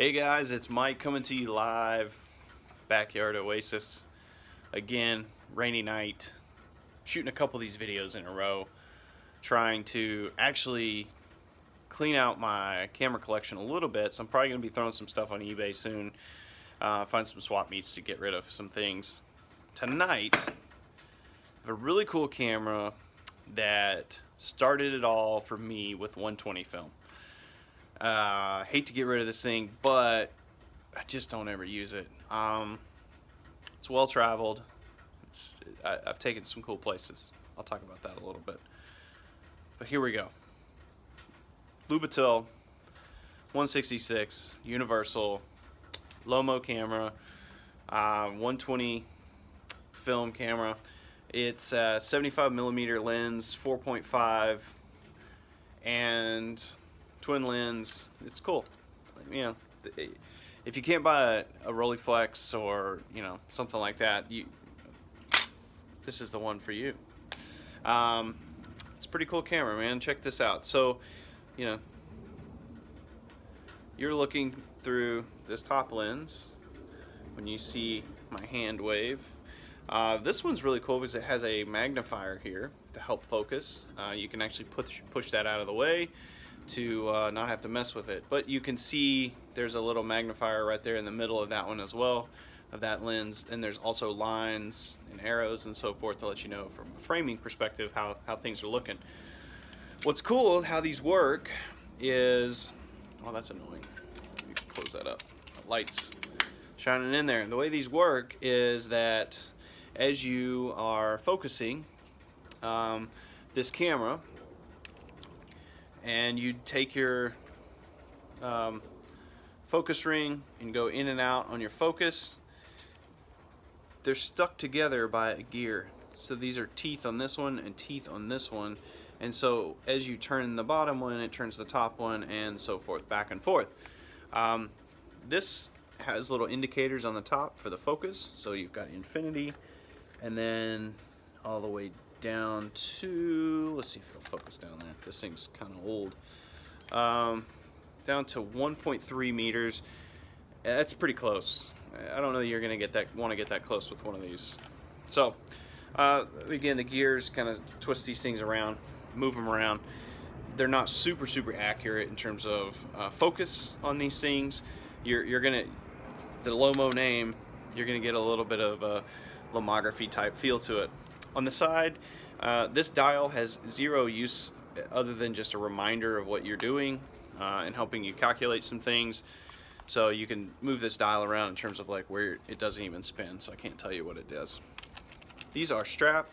Hey guys, it's Mike coming to you live, Backyard Oasis. Again, rainy night, shooting a couple of these videos in a row, trying to actually clean out my camera collection a little bit. So I'm probably going to be throwing some stuff on eBay soon, find some swap meets to get rid of some things. Tonight, I have a really cool camera that started it all for me with 120 film. Hate to get rid of this thing, but I just don't ever use it. It's well traveled. I've taken some cool places. I'll talk about that a little bit. But here we go. Lubitel 166 universal Lomo camera, 120 film camera. It's a 75mm lens, 4.5, and twin lens. It's cool. You know, if you can't buy a Rolleiflex or something like that, this is the one for you. It's a pretty cool camera, man. Check this out. So, you're looking through this top lens when you see my hand wave. This one's really cool because it has a magnifier here to help focus. You can actually push that out of the way to not have to mess with it. But you can see there's a little magnifier right there in the middle of that one as well, of that lens. And there's also lines and arrows and so forth to let you know from a framing perspective how things are looking. What's cool, how these work is, well, that's annoying. Let me close that up. The light's shining in there. And the way these work is that as you are focusing this camera, and you take your focus ring and go in and out on your focus, they're stuck together by a gear. So these are teeth on this one and teeth on this one, and so as you turn the bottom one, it turns the top one, and so forth, back and forth. This has little indicators on the top for the focus, so you've got infinity, and then all the way down to, let's see if it'll focus down there. This thing's kind of old. Down to 1.3 meters. That's pretty close. I don't know that you're gonna want to get that close with one of these. So again, the gears kind of twist these things around, move them around. They're not super accurate in terms of focus on these things. You're gonna, the Lomo name, you're gonna get a little bit of a lomography type feel to it. On the side, this dial has zero use other than just a reminder of what you're doing and helping you calculate some things. So you can move this dial around in terms of like where it doesn't even spin, so I can't tell you what it does. These are strap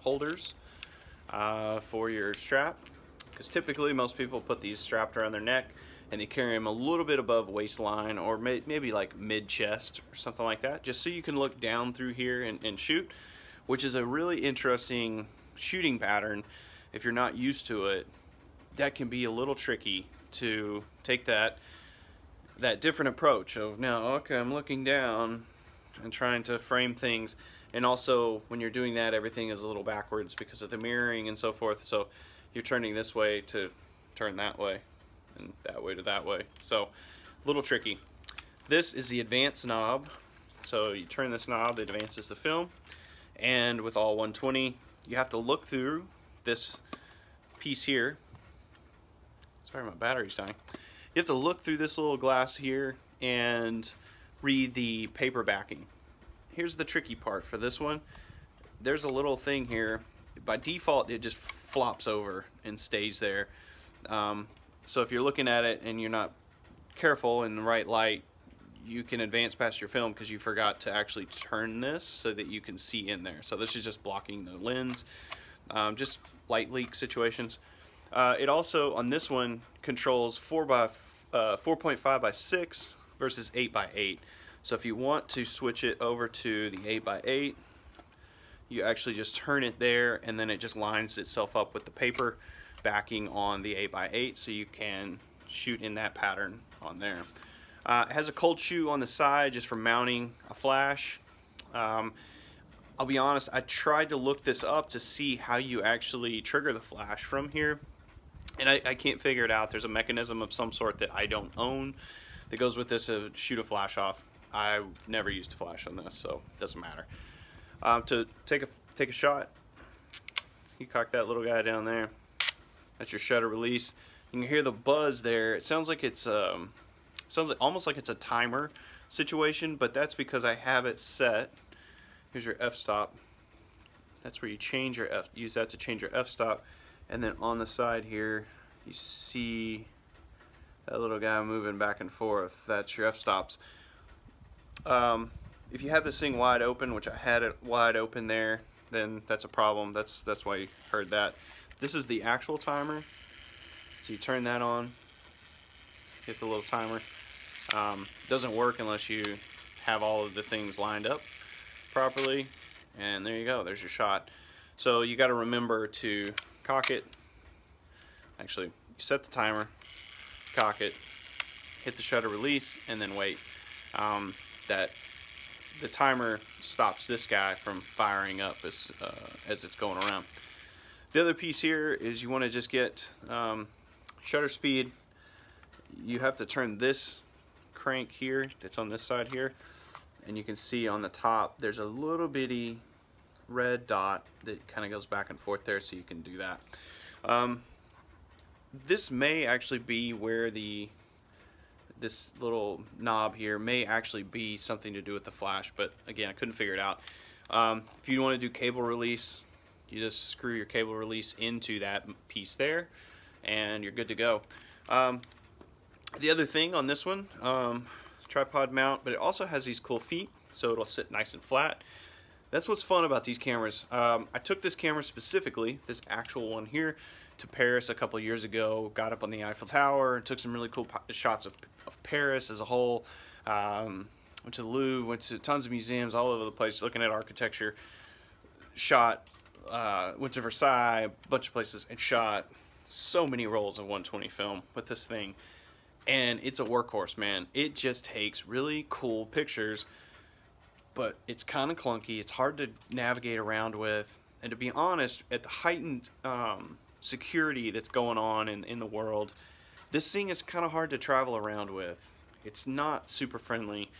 holders for your strap, because typically most people put these strapped around their neck and they carry them a little bit above waistline or maybe like mid-chest or something like that, just so you can look down through here and shoot, which is a really interesting shooting pattern. If you're not used to it, that can be a little tricky to take that different approach of, now, okay, I'm looking down and trying to frame things. And also, when you're doing that, everything is a little backwards because of the mirroring and so forth. So you're turning this way to turn that way, and that way to that way. So a little tricky. This is the advance knob. So you turn this knob, it advances the film. And with all 120, you have to look through this piece here. Sorry, my battery's dying. You have to look through this little glass here and read the paper backing. Here's the tricky part for this one. There's a little thing here. By default, it just flops over and stays there. So if you're looking at it and you're not careful in the right light, you can advance past your film because you forgot to actually turn this so that you can see in there. So this is just blocking the lens, just light leak situations. It also, on this one, controls 4.5 by 6 versus 8 by 8. So if you want to switch it over to the 8 by 8, you actually just turn it there, and then it just lines itself up with the paper backing on the 8 by 8, so you can shoot in that pattern on there. It has a cold shoe on the side just for mounting a flash. I'll be honest, I tried to look this up to see how you actually trigger the flash from here, and I can't figure it out. There's a mechanism of some sort that I don't own, that goes with this to shoot a flash off. I never used a flash on this, so it doesn't matter. To take a shot, you cock that little guy down there. That's your shutter release. You can hear the buzz there. It sounds like it's almost like it's a timer situation, but that's because I have it set. Here's your f-stop. That's where you change your use that to change your f-stop, and then on the side here you see that little guy moving back and forth. That's your f-stops. If you have this thing wide open, which I had it wide open there, then that's a problem. That's why you heard that. This is the actual timer. So you turn that on, hit the little timer. Doesn't work unless you have all of the things lined up properly, and there you go, there's your shot. So you got to remember to cock it. Actually, you set the timer, cock it, hit the shutter release, and then wait. That the timer stops this guy from firing up as it's going around. The other piece here is you want to just get shutter speed. You have to turn this crank here that's on this side here, and you can see on the top there's a little bitty red dot that kind of goes back and forth there, so you can do that. This may actually be where this little knob here may actually be something to do with the flash, but again, I couldn't figure it out. If you want to do cable release, you just screw your cable release into that piece there, and you're good to go. The other thing on this one, tripod mount, but it also has these cool feet, so it'll sit nice and flat. That's what's fun about these cameras. I took this camera specifically, this actual one here, to Paris a couple years ago. Got up on the Eiffel Tower, took some really cool shots of Paris as a whole. Went to the Louvre, went to tons of museums all over the place looking at architecture. Went to Versailles, a bunch of places, and shot so many rolls of 120 film with this thing. And it's a workhorse, man. It just takes really cool pictures, but it's kind of clunky. It's hard to navigate around with. And to be honest, at the heightened security that's going on in the world, this thing is kind of hard to travel around with. It's not super friendly.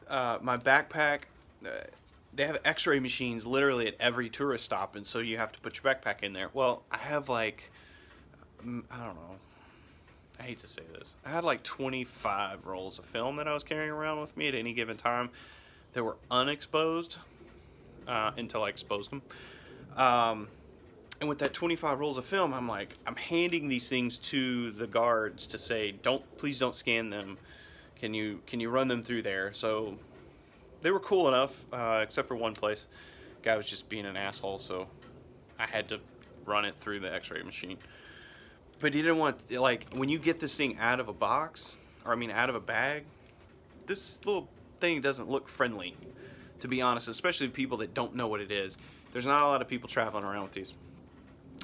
My backpack, they have x-ray machines literally at every tourist stop, and so you have to put your backpack in there. Well, I have like, I don't know, I hate to say this, I had like 25 rolls of film that I was carrying around with me at any given time that were unexposed until I exposed them. And with that 25 rolls of film, I'm handing these things to the guards to say, please don't scan them. Can you run them through there? So they were cool enough, except for one place. Guy was just being an asshole, so I had to run it through the x-ray machine. But he didn't want, like, when you get this thing out of a box, or I mean out of a bag, this little thing doesn't look friendly, to be honest, especially people that don't know what it is. There's not a lot of people traveling around with these.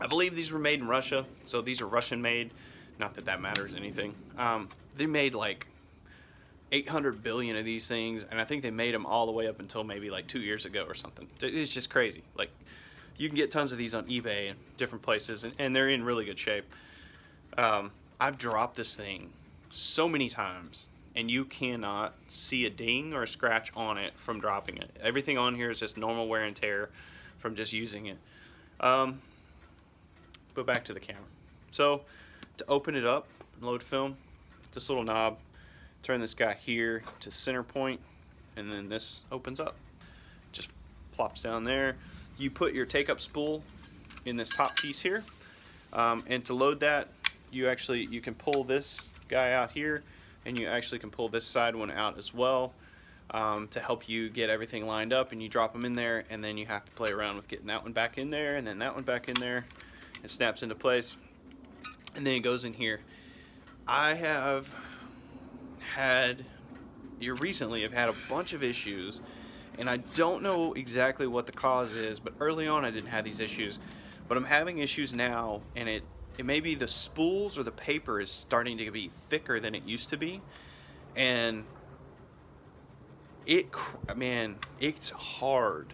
I believe these were made in Russia, so these are Russian made. Not that that matters anything. They made like 800 billion of these things, and I think they made them all the way up until maybe like 2 years ago or something. It's just crazy. Like, you can get tons of these on eBay and different places, and they're in really good shape. I've dropped this thing so many times, and you cannot see a ding or a scratch on it from dropping it. Everything on here is just normal wear and tear from just using it. But back to the camera. So to open it up and load film, this little knob, turn this guy here to center point, and then this opens up. Just plops down there. You put your take-up spool in this top piece here, and to load that, you can pull this guy out here, and you actually can pull this side one out as well, to help you get everything lined up, and you drop them in there, and then you have to play around with getting that one back in there, and then that one back in there. It snaps into place, and then it goes in here. I have had, recently I've had a bunch of issues, and I don't know exactly what the cause is, but early on I didn't have these issues, but I'm having issues now, and it may be the spools or the paper is starting to be thicker than it used to be, and it's hard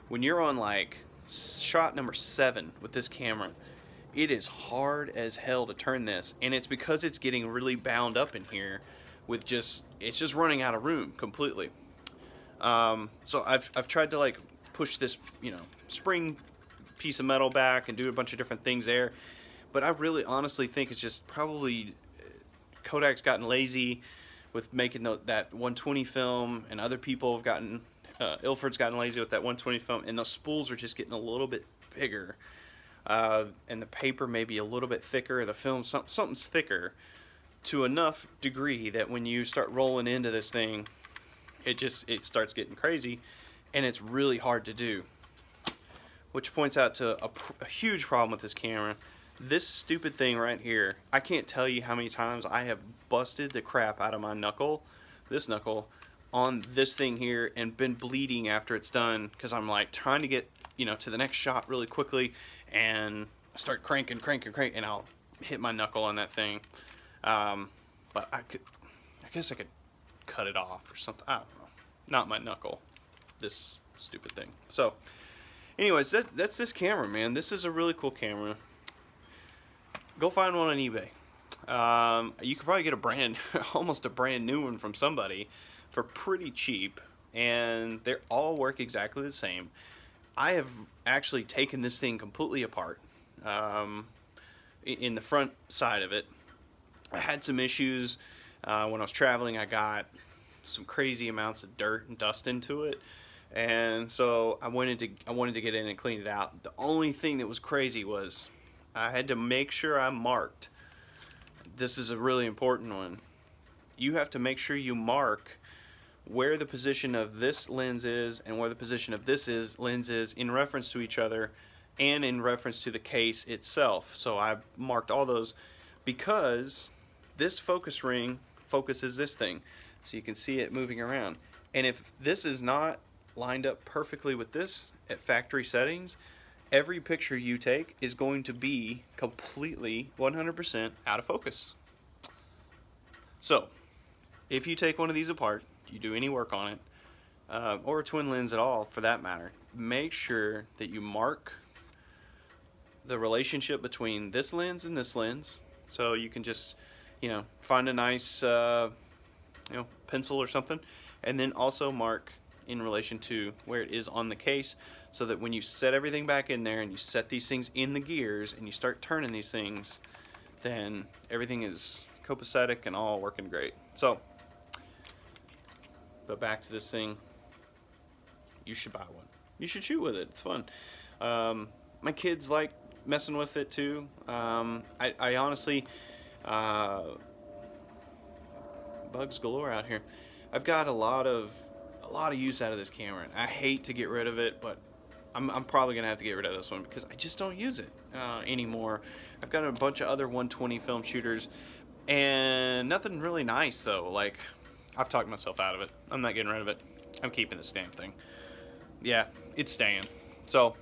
when you're on like shot number 7 with this camera. It is hard as hell to turn this, and it's because it's getting really bound up in here with it's just running out of room completely. So I've tried to like push this, you know, spring piece of metal back and do a bunch of different things there, but I really honestly think it's just probably Kodak's gotten lazy with making that 120 film, and other people have gotten Ilford's gotten lazy with that 120 film, and those spools are just getting a little bit bigger, and the paper may be a little bit thicker, the film something's thicker to enough degree that when you start rolling into this thing, it starts getting crazy, and it's really hard to do. Which points out to a huge problem with this camera. This stupid thing right here, I can't tell you how many times I have busted the crap out of my knuckle, this knuckle, on this thing here, and been bleeding after it's done, because I'm like trying to get, you know, to the next shot really quickly, and I start cranking, and I'll hit my knuckle on that thing. But I guess I could cut it off or something. I don't know. Not my knuckle. This stupid thing. So, anyways, that's this camera, man. This is a really cool camera. Go find one on eBay. You could probably get almost a brand new one from somebody for pretty cheap, and they all work exactly the same. I have actually taken this thing completely apart. In the front side of it, I had some issues when I was traveling. I got some crazy amounts of dirt and dust into it, and so I wanted to get in and clean it out. The only thing that was crazy was I had to make sure I marked. This is a really important one. You have to make sure you mark where the position of this lens is and where the position of this lens is in reference to each other and in reference to the case itself. So I marked all those because this focus ring focuses this thing. So you can see it moving around. And if this is not lined up perfectly with this at factory settings, every picture you take is going to be completely 100% out of focus. So if you take one of these apart, you do any work on it, or a twin lens at all for that matter, make sure that you mark the relationship between this lens and this lens. So you can just, you know, find a nice pencil or something, and then also mark in relation to where it is on the case, so that when you set everything back in there and you set these things in the gears and you start turning these things, then everything is copacetic and all working great. So, but back to this thing, you should buy one. You should shoot with it. It's fun. My kids like messing with it too. I honestly, bugs galore out here. I've got a lot of use out of this camera, and I hate to get rid of it, but I'm probably gonna have to get rid of this one because I just don't use it anymore. I've got a bunch of other 120 film shooters, and nothing really nice though. Like, I've talked myself out of it. I'm not getting rid of it. I'm keeping this damn thing. Yeah, it's staying. So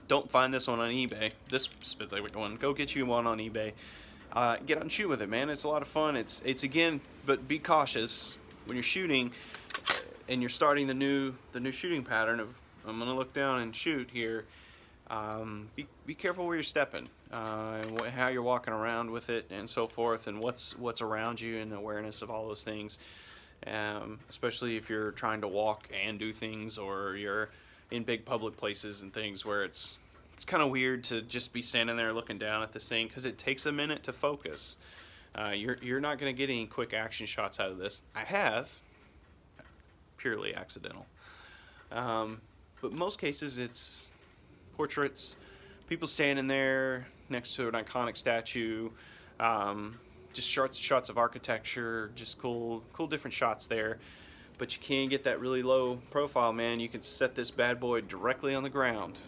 don't find this one on eBay. This specific one. Go get you one on eBay. Get out and shoot with it, man. It's a lot of fun. It's again, but be cautious when you're shooting and you're starting the new shooting pattern of, I'm gonna look down and shoot here. Be careful where you're stepping, and how you're walking around with it, and so forth, and what's around you, and awareness of all those things. Especially if you're trying to walk and do things, or you're in big public places and things where it's kind of weird to just be standing there looking down at this thing, because it takes a minute to focus. You're not going to get any quick action shots out of this. I have, purely accidental. But most cases it's portraits, people standing there next to an iconic statue, just shots of architecture, just cool different shots there. But you can't get that really low profile, man. You can set this bad boy directly on the ground,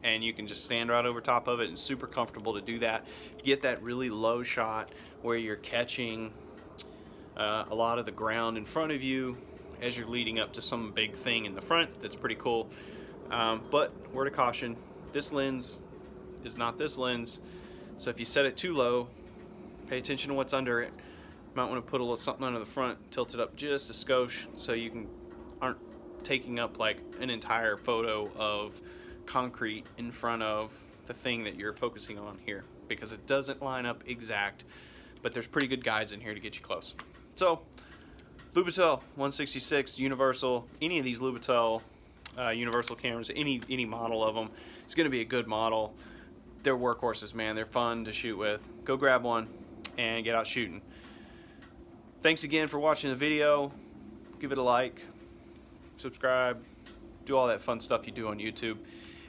and you can just stand right over top of it, and it's super comfortable to do that. You get that really low shot where you're catching a lot of the ground in front of you as you're leading up to some big thing in the front. That's pretty cool. But word of caution, this lens is not this lens, so if you set it too low, pay attention to what's under it. You might want to put a little something under the front, tilt it up just a skosh, so you aren't taking up like an entire photo of concrete in front of the thing that you're focusing on here, because it doesn't line up exact, but there's pretty good guides in here to get you close. So, Lubitel 166 universal, any of these Lubitel universal cameras, any model of them, it's going to be a good model. They're workhorses, man. They're fun to shoot with. Go grab one and get out shooting. Thanks again for watching the video. Give it a like, subscribe, do all that fun stuff you do on YouTube,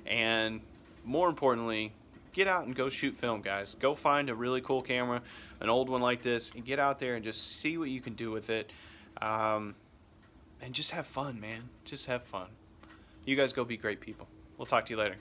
and more importantly, get out and go shoot film, guys. Go find a really cool camera, an old one like this, and get out there and just see what you can do with it, and just have fun, man. Just have fun. You guys go be great people. We'll talk to you later.